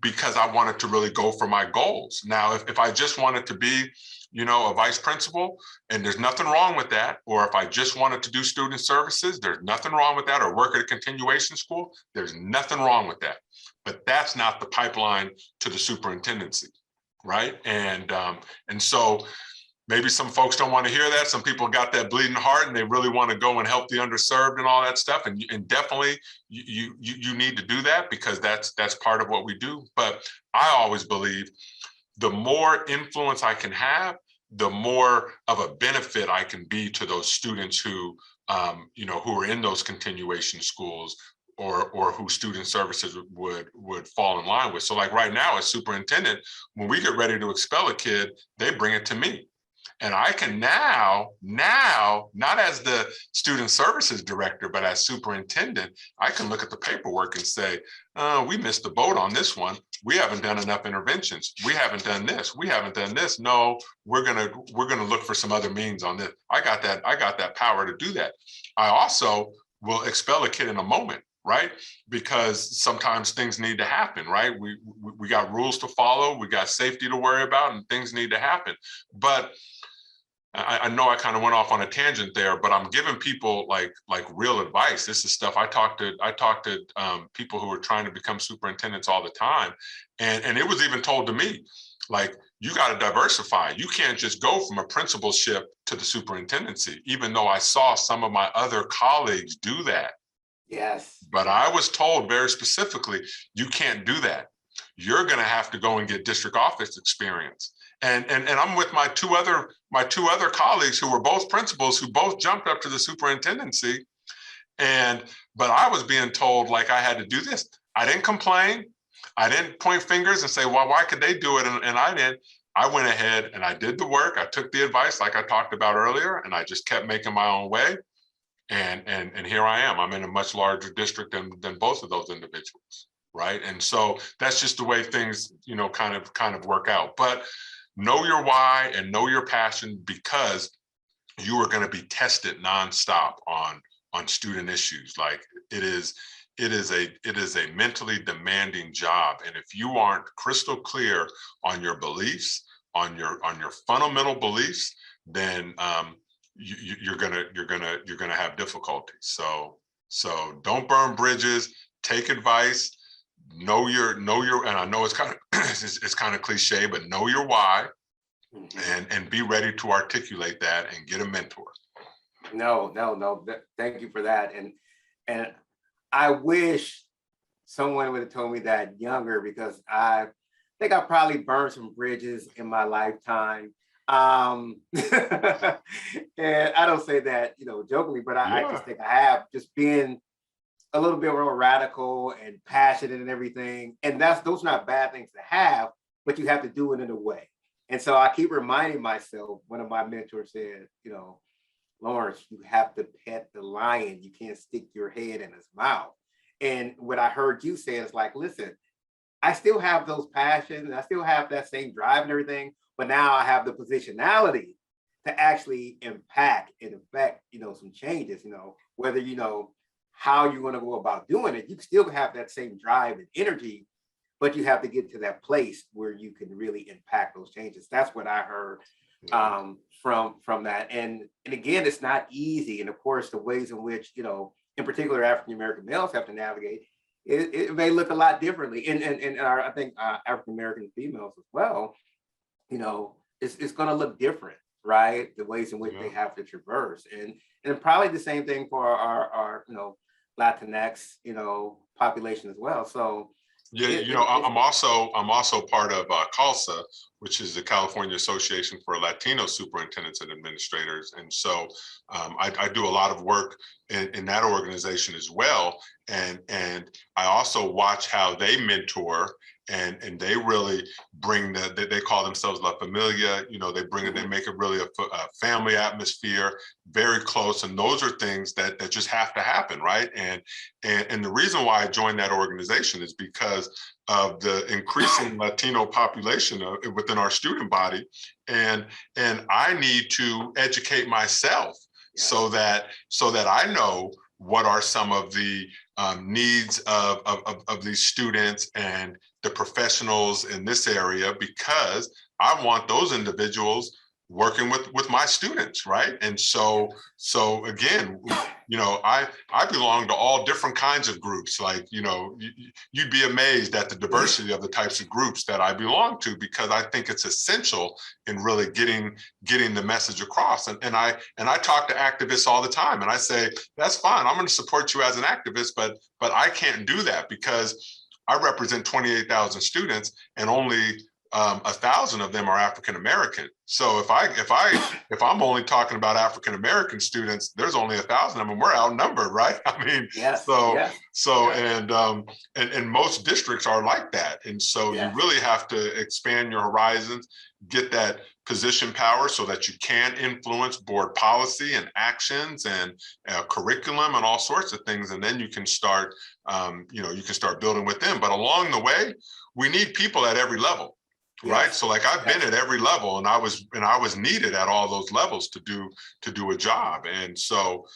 because I wanted to really go for my goals. Now, if I just wanted to be, a vice principal, and there's nothing wrong with that, or if I just wanted to do student services, there's nothing wrong with that, or work at a continuation school, there's nothing wrong with that. But that's not the pipeline to the superintendency, right? And so maybe some folks don't want to hear that. Some people got that bleeding heart and they really want to go and help the underserved and all that stuff. And definitely you need to do that, because that's part of what we do. But I always believe the more influence I can have, the more of a benefit I can be to those students who are in those continuation schools, or who student services would fall in line with. So like right now as superintendent, when we get ready to expel a kid, they bring it to me. And I can now, not as the student services director, but as superintendent, I can look at the paperwork and say, we missed the boat on this one. We haven't done enough interventions. We haven't done this. We haven't done this. No, we're gonna look for some other means on this. I got that power to do that. I also will expel a kid in a moment, right? Because sometimes things need to happen, right? We got rules to follow, we got safety to worry about, and things need to happen. But I know I kind of went off on a tangent there, but I'm giving people like real advice. This is stuff I talk to people who are trying to become superintendents all the time, and it was even told to me, like, you got to diversify. You can't just go from a principalship to the superintendency, even though I saw some of my other colleagues do that. Yes. But I was told very specifically, you can't do that. You're going to have to go and get district office experience. And I'm with my two other colleagues who were both principals, who both jumped up to the superintendency. But I was being told like I had to do this. I didn't complain. I didn't point fingers and say, well, why could they do it? And I didn't. I went ahead and I did the work. I took the advice like I talked about earlier, and I just kept making my own way. And here I am. I'm in a much larger district than both of those individuals, right? And so that's just the way things, kind of work out. But know your why and know your passion, because you are going to be tested nonstop on student issues. Like it is a mentally demanding job, and if you aren't crystal clear on your beliefs, on your fundamental beliefs, then you're gonna have difficulty. So don't burn bridges. Take advice. Know your, and I know it's kind of cliche, but know your why, and be ready to articulate that and get a mentor. No. Thank you for that. And I wish someone would have told me that younger, because I think I probably burned some bridges in my lifetime. And I don't say that, jokingly, but I just think I have, just being a little bit more radical and passionate and everything. And those are not bad things to have, but you have to do it in a way. And so I keep reminding myself, one of my mentors said, Lawrence, you have to pet the lion. You can't stick your head in his mouth. And what I heard you say is like, listen, I still have those passions, I still have that same drive and everything, but now I have the positionality to actually impact and affect, some changes, whether, how you're going to go about doing it, you still have that same drive and energy, but you have to get to that place where you can really impact those changes. That's what I heard from that. And again, it's not easy. And of course, the ways in which, in particular, African-American males have to navigate, it may look a lot differently. And I think African-American females as well, it's going to look different, right? The ways in which they have to traverse. And probably the same thing for our Latinx, population as well. So I'm also part of CALSA, which is the California Association for Latino Superintendents and Administrators. And so I do a lot of work in that organization as well. And I also watch how they mentor and they really bring they call themselves La Familia, they bring it, they make it really a family atmosphere, very close. And those are things that just have to happen, right? And the reason why I joined that organization is because of the increasing Latino population within our student body. And I need to educate myself so that I know what are some of the needs of these students and the professionals in this area, because I want those individuals working with my students, right? And so again, I belong to all different kinds of groups. Like, you'd be amazed at the diversity of the types of groups that I belong to, because I think it's essential in really getting the message across. And I talk to activists all the time, and I say, that's fine, I'm going to support you as an activist, but I can't do that because I represent 28,000 students and only 1,000 of them are African American. So if I'm only talking about African American students, there's only 1,000 of them. We're outnumbered, right? I mean, and most districts are like that. And so you really have to expand your horizons, get that position power so that you can influence board policy and actions and curriculum and all sorts of things. And then you can start, building with them. But along the way, we need people at every level. Right. So like I've been at every level, and I was needed at all those levels to do a job. And so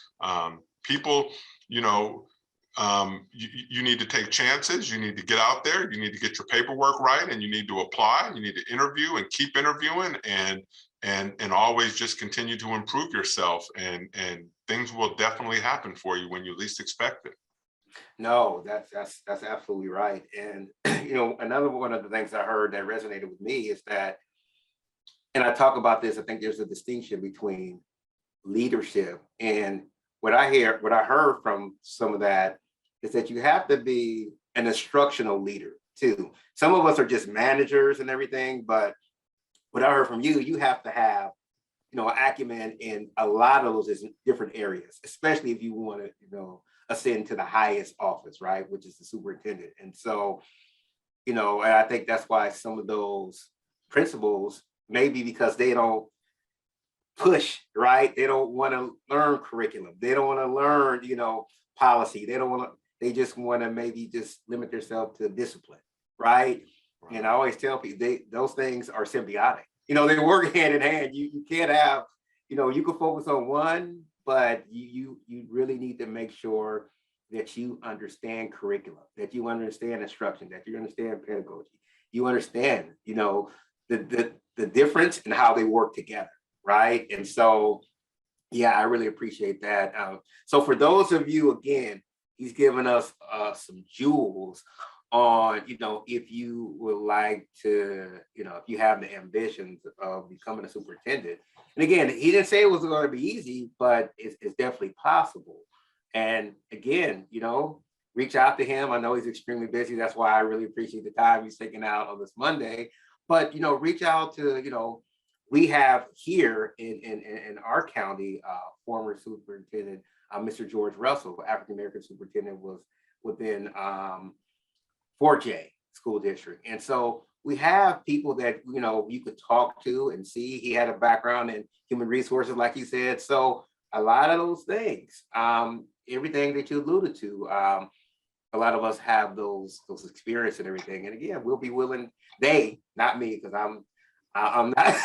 people, you need to take chances. You need to get out there. You need to get your paperwork right, and you need to apply. You need to interview and keep interviewing, and always just continue to improve yourself. And things will definitely happen for you when you least expect it. No, that's absolutely right. And another one of the things I heard that resonated with me is that, and I talk about this, I think there's a distinction between leadership and what I heard from some of that is that you have to be an instructional leader too. Some of us are just managers and everything, but what I heard from you, you have to have, acumen in a lot of those different areas, especially if you want to, ascend to the highest office, right, which is the superintendent. And so, and I think that's why some of those principals, maybe because they don't push, right? They don't want to learn curriculum. They don't want to learn, policy. They just want to maybe just limit themselves to discipline, right? And I always tell people those things are symbiotic. They work hand in hand. You can't have, you can focus on one, but you really need to make sure that you understand curriculum, that you understand instruction, that you understand pedagogy, you understand, the difference in how they work together, right? And so, I really appreciate that. So for those of you, again, he's given us some jewels on, if you would like to, if you have the ambitions of becoming a superintendent. And again, he didn't say it was going to be easy, but it's definitely possible. And again, reach out to him. I know he's extremely busy. That's why I really appreciate the time he's taking out on this Monday. But, reach out to, we have here in our county, former superintendent, Mr. George Russell, African-American superintendent, was within 4J School District. And so we have people that, you know, you could talk to and see. He had a background in human resources, like you said. So a lot of those things, everything that you alluded to, a lot of us have those experiences and everything. And again, we'll be willing, they, not me, because I'm not,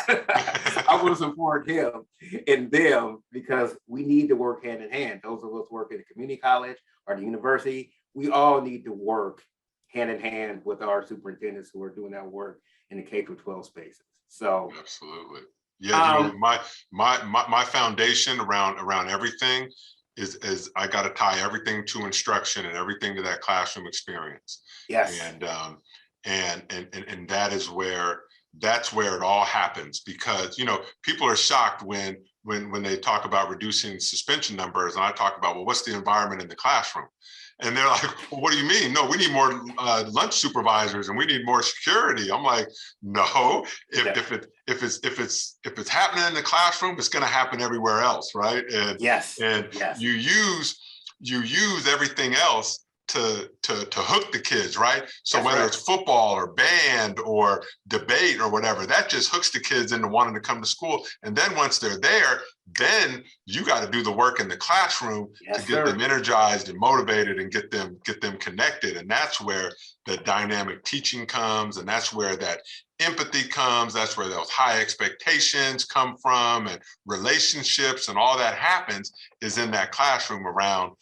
I will support him and them, because we need to work hand in hand. Those of us work at a community college or the university, we all need to work hand in hand with our superintendents who are doing that work in the K-12 spaces. So absolutely. Yeah, you know, my foundation around everything is I got to tie everything to instruction and everything to that classroom experience. Yes. And that is where it all happens, because, you know, people are shocked when they talk about reducing suspension numbers, and I talk about, well, what's the environment in the classroom? And they're like, well, what do you mean? No, we need more lunch supervisors and we need more security. I'm like, no, if it's happening in the classroom, it's going to happen everywhere else, right? And yes, you use everything else to hook the kids, right? So that's whether right. it's football or band or debate or whatever, that just hooks the kids into wanting to come to school. And then once they're there, then you got to do the work in the classroom to get them energized and motivated and get them connected. And that's where the dynamic teaching comes, and that's where that empathy comes. That's where those high expectations come from, and relationships and all that happens is in that classroom around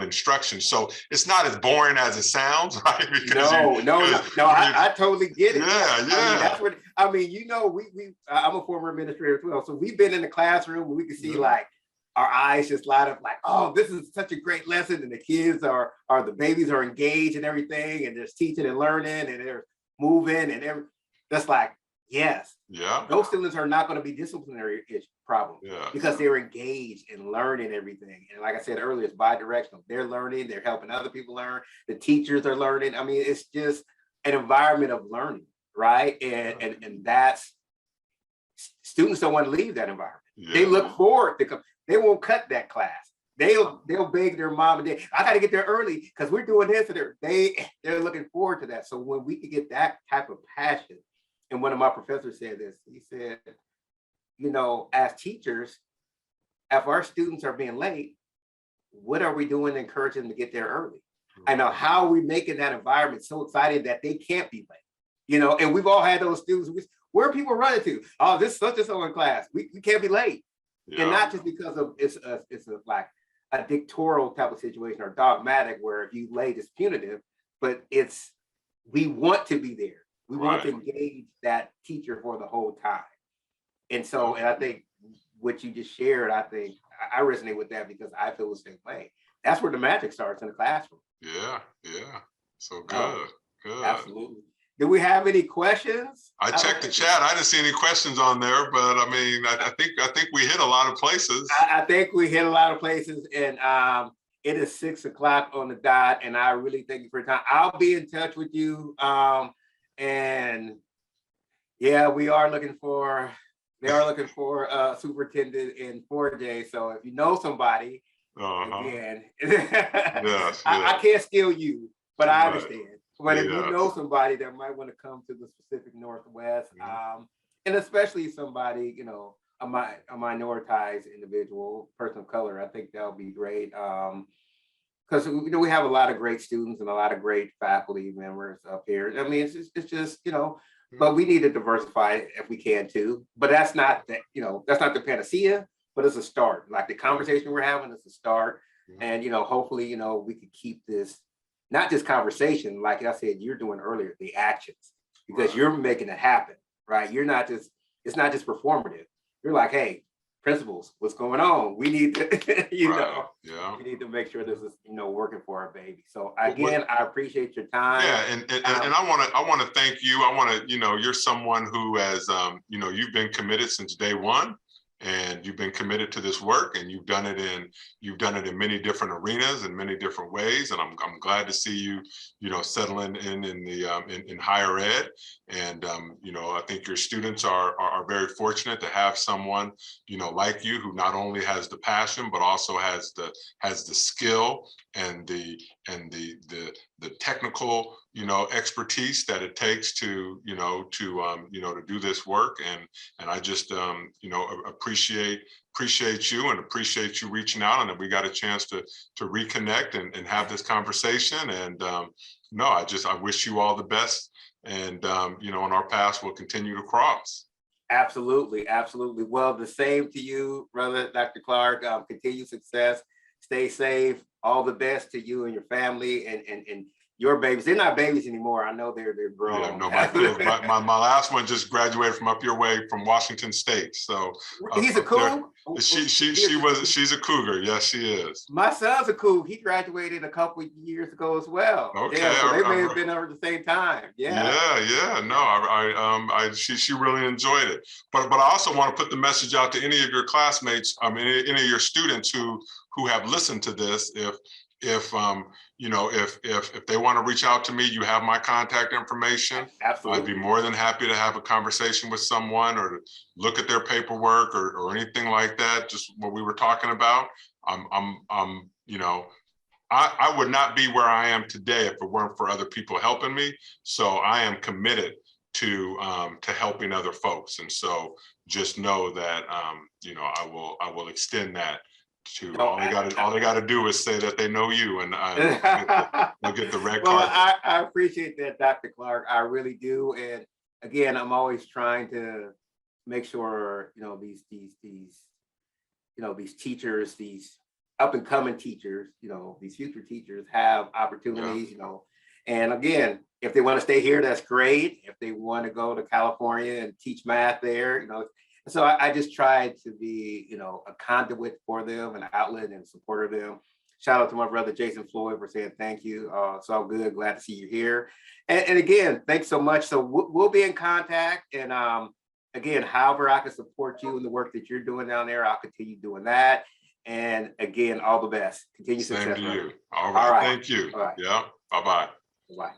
instruction. So it's not as boring as it sounds, right? Because I totally get it. Yeah. I mean, you know, I'm a former administrator as well, so we've been in the classroom and we can see like our eyes just light up, like, oh, this is such a great lesson, and the kids the babies are engaged and everything, and there's teaching and learning, and they're moving and everything. That's like, yes, those students are not going to be disciplinary problems because they're engaged in learning everything. And like I said earlier, it's bi-directional. They're learning, they're helping other people learn. The teachers are learning. I mean, it's just an environment of learning, right? And that's, students don't want to leave that environment. They look forward to come. They won't cut that class. They'll beg their mom and dad, I got to get there early because we're doing this. And they're looking forward to that. So when we can get that type of passion, and one of my professors said this, he said, you know, as teachers, if our students are being late, what are we doing to encourage them to get there early? I know, how are we making that environment so exciting that they can't be late? You know, and we've all had those students, where are people running to? Oh, this such and so in class, we can't be late. And not just because of it's like a dictatorial type of situation or dogmatic where if you late it's punitive, but it's, we want to be there. We want to engage that teacher for the whole time. And so, and I think what you just shared, I think I resonate with that because I feel the same way. That's where the magic starts, in the classroom. Yeah. So good. Absolutely. Do we have any questions? I checked the chat. I didn't see any questions on there, but I mean, I think we hit a lot of places. I think we hit a lot of places, and it is 6 o'clock on the dot, and I really thank you for your time. I'll be in touch with you. And yeah, they are looking for a superintendent in 4J. So if you know somebody, again, I can't steal you, but I understand. But if you know somebody that might want to come to the Pacific Northwest, and especially somebody, you know, a minoritized individual, person of color, I think that would be great. Because you know, we have a lot of great students and a lot of great faculty members up here. I mean, it's just, you know, but we need to diversify if we can too. But that's not the panacea, but it's a start. Like the conversation we're having is a start. And, you know, hopefully, you know, we could keep this, not just conversation, like I said, you're doing earlier, the actions, because you're making it happen, right? You're not just, it's not just performative. You're like, hey, principals, what's going on? We need to, we need to make sure this is, you know, working for our baby. So again, I appreciate your time. Yeah, and I want to thank you. I want to, you know, you're someone who has, you know, you've been committed since day one. and you've been committed to this work, and you've done it in many different arenas and many different ways. And I'm glad to see you, settling in the in higher ed. And I think your students are very fortunate to have someone like you, who not only has the passion but also has the skill and the technical expertise that it takes to to do this work. And I just appreciate you, and appreciate you reaching out, and that we got a chance to reconnect and have this conversation. And I wish you all the best, and on our paths will continue to cross. Absolutely, absolutely. Well, the same to you, brother, Dr. Clark. Continued success. Stay safe. All the best to you and your family, and your babies. They're not babies anymore. I know they're grown. Yeah, no, my kids. My last one just graduated from up your way from Washington State. So he's a cool. She's a cougar. Yes, she is. My son's a cool. He graduated a couple of years ago as well. Okay, yeah, so they may have been over at the same time. Yeah. Yeah. No, she really enjoyed it. But I also want to put the message out to any of your classmates, any of your students who have listened to this. If they want to reach out to me, you have my contact information. Absolutely. I'd be more than happy to have a conversation with someone, or to look at their paperwork, or anything like that. Just what we were talking about. I would not be where I am today if it weren't for other people helping me. So I am committed to helping other folks. And so just know that I will extend that. All they got to do is say that they know you, and they'll get the red well, carpet. I appreciate that, Dr. Clark. I really do. And again, I'm always trying to make sure these teachers, these up and coming teachers, these future teachers have opportunities. And again, if they want to stay here, that's great. If they want to go to California and teach math there, So I just tried to be, a conduit for them, an outlet and support of them. Shout out to my brother, Jason Floyd, for saying thank you. It's all good. Glad to see you here. And again, thanks so much. So we'll be in contact. And again, however I can support you in the work that you're doing down there, I'll continue doing that. And again, all the best. Continue success. Same to you. All right. Thank you. All right. Yeah. Bye-bye. Bye.